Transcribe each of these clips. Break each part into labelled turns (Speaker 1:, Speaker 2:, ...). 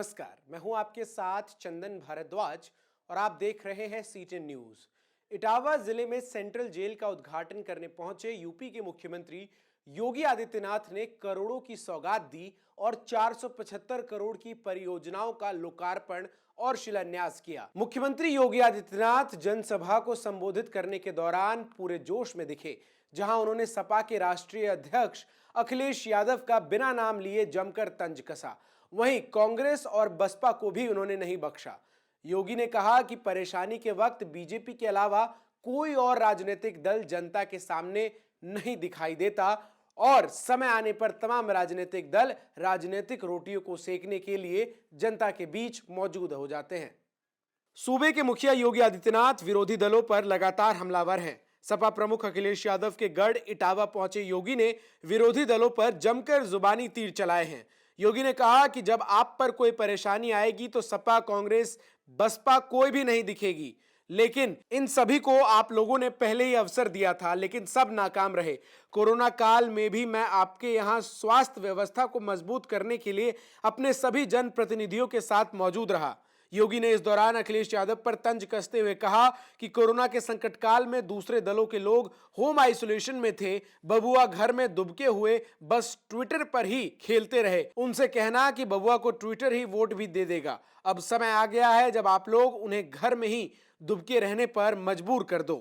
Speaker 1: नमस्कार, मैं हूं आपके साथ चंदन भारद्वाज और आप देख रहे हैं सीटेन न्यूज। इटावा जिले में सेंट्रल जेल का उद्घाटन करने पहुंचे यूपी के मुख्यमंत्री योगी आदित्यनाथ ने करोड़ों की सौगात दी और 475 करोड़ की परियोजनाओं का लोकार्पण और शिलान्यास किया। मुख्यमंत्री योगी आदित्यनाथ जनसभा को संबोधित करने के दौरान पूरे जोश में दिखे, जहां उन्होंने सपा के राष्ट्रीय अध्यक्ष अखिलेश यादव का बिना नाम लिए जमकर तंज कसा। वहीं कांग्रेस और बसपा को भी उन्होंने नहीं बख्शा। योगी ने कहा कि परेशानी के वक्त बीजेपी के अलावा कोई और राजनीतिक दल जनता के सामने नहीं दिखाई देता और समय आने पर तमाम राजनीतिक दल राजनीतिक रोटियों को सेकने के लिए जनता के बीच मौजूद हो जाते हैं। सूबे के मुखिया योगी आदित्यनाथ विरोधी दलों पर लगातार हमलावर हैं। सपा प्रमुख अखिलेश यादव के गढ़ इटावा पहुंचे योगी ने विरोधी दलों पर जमकर जुबानी तीर चलाए हैं। योगी ने कहा कि जब आप पर कोई परेशानी आएगी तो सपा, कांग्रेस, बसपा कोई भी नहीं दिखेगी, लेकिन इन सभी को आप लोगों ने पहले ही अवसर दिया था, लेकिन सब नाकाम रहे। कोरोना काल में भी मैं आपके यहां स्वास्थ्य व्यवस्था को मजबूत करने के लिए अपने सभी जनप्रतिनिधियों के साथ मौजूद रहा। योगी ने इस दौरान अखिलेश यादव पर तंज कसते हुए कहा कि कोरोना के संकट काल में दूसरे दलों के लोग होम आइसोलेशन में थे, बबुआ घर में दुबके हुए बस ट्विटर पर ही खेलते रहे। उनसे कहना कि बबुआ को ट्विटर ही वोट भी दे देगा। अब समय आ गया है जब आप लोग उन्हें घर में ही दुबके रहने पर मजबूर कर दो।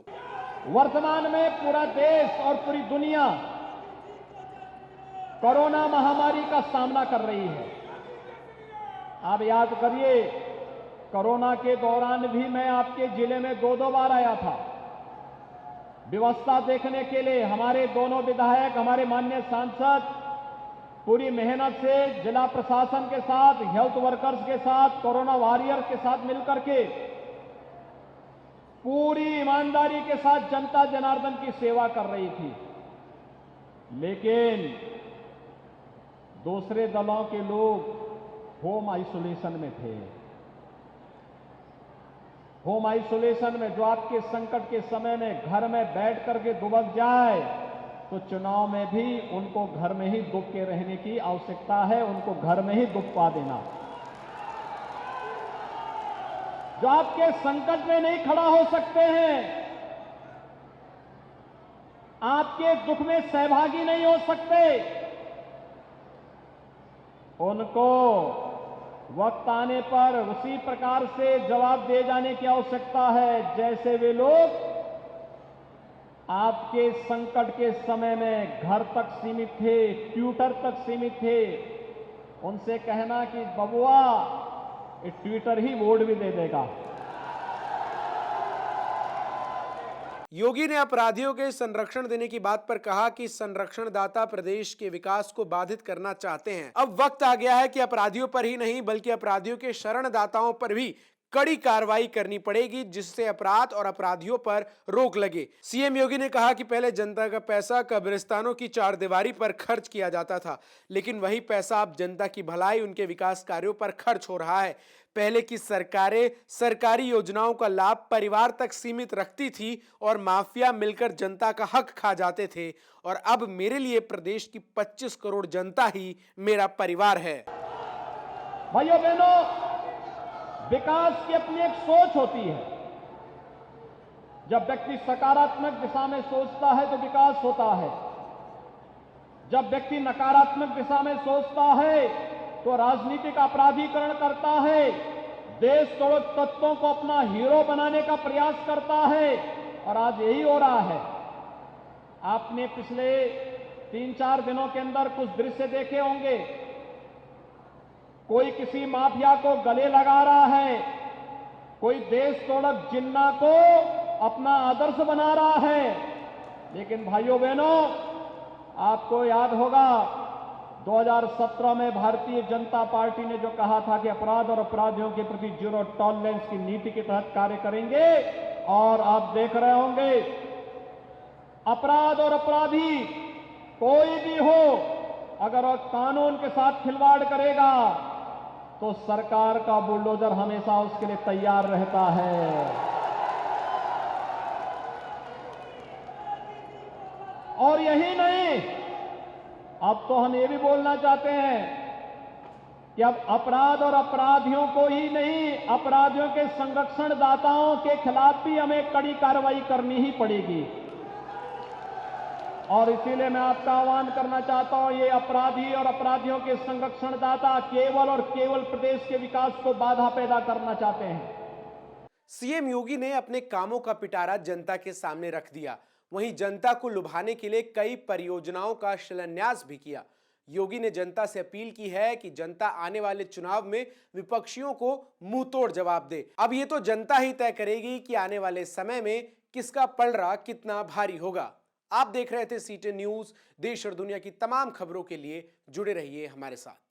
Speaker 2: वर्तमान में पूरा देश और पूरी दुनिया कोरोना महामारी का सामना कर रही है। आप याद करिए, कोरोना के दौरान भी मैं आपके जिले में दो बार आया था व्यवस्था देखने के लिए। हमारे दोनों विधायक, हमारे माननीय सांसद पूरी मेहनत से जिला प्रशासन के साथ, हेल्थ वर्कर्स के साथ, कोरोना वॉरियर्स के साथ मिलकर के पूरी ईमानदारी के साथ जनता जनार्दन की सेवा कर रही थी। लेकिन दूसरे दलों के लोग होम आइसोलेशन में थे। होम आइसोलेशन में जो आपके संकट के समय में घर में बैठ करके दुबक जाए, तो चुनाव में भी उनको घर में ही दुब के रहने की आवश्यकता है, उनको घर में ही दुबका देना। जो आपके संकट में नहीं खड़ा हो सकते हैं, आपके दुख में सहभागी नहीं हो सकते, उनको वक्त आने पर उसी प्रकार से जवाब दे जाने की आवश्यकता है जैसे वे लोग आपके संकट के समय में घर तक सीमित थे, ट्विटर तक सीमित थे। उनसे कहना कि बबुआ ट्विटर ही वोट भी दे देगा।
Speaker 1: योगी ने अपराधियों के संरक्षण देने की बात पर कहा कि संरक्षणदाता प्रदेश के विकास को बाधित करना चाहते हैं। अब वक्त आ गया है कि अपराधियों पर ही नहीं बल्कि अपराधियों के शरणदाताओं पर भी कड़ी कार्रवाई करनी पड़ेगी, जिससे अपराध और अपराधियों पर रोक लगे। सीएम योगी ने कहा कि पहले जनता का पैसा कब्रिस्तानों की चारदीवारी पर खर्च किया जाता था, लेकिन वही पैसा अब जनता की भलाई, उनके विकास कार्यों पर खर्च हो रहा है। पहले की सरकारें सरकारी योजनाओं का लाभ परिवार तक सीमित रखती थी और माफिया मिलकर जनता का हक खा जाते थे, और अब मेरे लिए प्रदेश की 25 करोड़ जनता ही मेरा परिवार है।
Speaker 2: भाइयों बहनों, विकास की अपनी एक सोच होती है। जब व्यक्ति सकारात्मक दिशा में सोचता है तो विकास होता है। जब व्यक्ति नकारात्मक दिशा में सोचता है तो राजनीतिक अपराधीकरण करता है, देश तोड़ तत्वों को अपना हीरो बनाने का प्रयास करता है, और आज यही हो रहा है। आपने पिछले 3-4 दिनों के अंदर कुछ दृश्य देखे होंगे। कोई किसी माफिया को गले लगा रहा है, कोई देश तोड़क जिन्ना को अपना आदर्श बना रहा है। लेकिन भाइयों बहनों, आपको याद होगा 2017 में भारतीय जनता पार्टी ने जो कहा था कि अपराध और अपराधियों के प्रति जीरो टॉलरेंस की नीति के तहत कार्य करेंगे, और आप देख रहे होंगे अपराध और अपराधी कोई भी हो, अगर वह कानून के साथ खिलवाड़ करेगा तो सरकार का बुलडोजर हमेशा उसके लिए तैयार रहता है। और यही नहीं, अब तो हम ये भी बोलना चाहते हैं कि अब अपराध और अपराधियों को ही नहीं, अपराधियों के संरक्षणदाताओं के खिलाफ भी हमें कड़ी कार्रवाई करनी ही पड़ेगी। और इसीलिए मैं आपका आह्वान करना चाहता हूं, ये अपराधी और अपराधियों के संरक्षणदाता केवल और केवल प्रदेश के विकास को बाधा पैदा करना चाहते हैं।
Speaker 1: सीएम योगी ने अपने कामों का पिटारा जनता के सामने रख दिया। वहीं जनता को लुभाने के लिए कई परियोजनाओं का शिलान्यास भी किया। योगी ने जनता से अपील की है कि जनता आने वाले चुनाव में विपक्षियों को मुंहतोड़ जवाब दे। अब ये तो जनता ही तय करेगी कि आने वाले समय में किसका पलड़ा कितना भारी होगा। आप देख रहे थे CTN न्यूज। देश और दुनिया की तमाम खबरों के लिए जुड़े रहिए हमारे साथ।